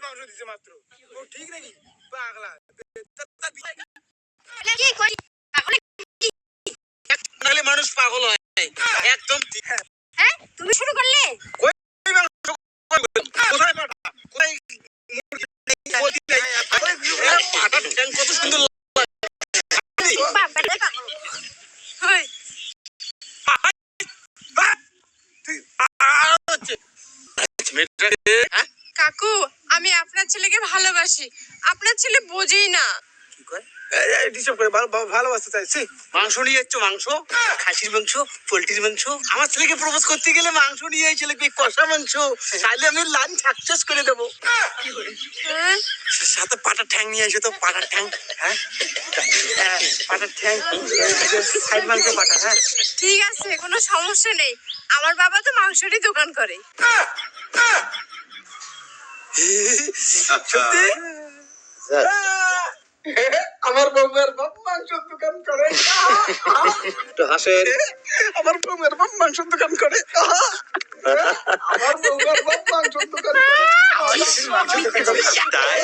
মাংস দিছে মাত্র। ও ঠিক নাকি? পাগলা। নাহলে মানুষ পাগল হয়। একদম ঠিক। হ্যাঁ তুমি শুরু করলে? কোথায় পাটা? কোথায় মুরগি নেই? পাটার ঠ্যাং কত সুন্দর কাকু, আমি আপনার ছেলেকে ভালোবাসি, আপনার ছেলে বোঝেই না। ভালোবাসতে চাইছি। মাংস নিয়ে যাচ্ছ? মাংস? খাসির মাংস, পোল্ট্রির মাংস? আমার ছেলেকে প্রপোজ করতে গেলে মাংস নিয়ে এই ছেলেকে কষা মাংস, তাহলে আমি লাইন সাকসেস করে দেবো। সাথে পাটার ঠ্যাং নিয়ে এসে তো, পাটার ঠ্যাং। হ্যাঁ পাটার ঠ্যাং, সাইড মাংস পাটা। হ্যাঁ ঠিক আছে, কোনো সমস্যা নেই, আমার বাবা তো মাংসেরই দোকান করে। সত্যি? আমার বউয়ের বাপ মাংসের দোকান করে। একটু হাসেন। আমার বউয়ের বাপ মাংসের দোকান করে। আমার বউয়ের বাপ মাংসের দোকান করে। তাই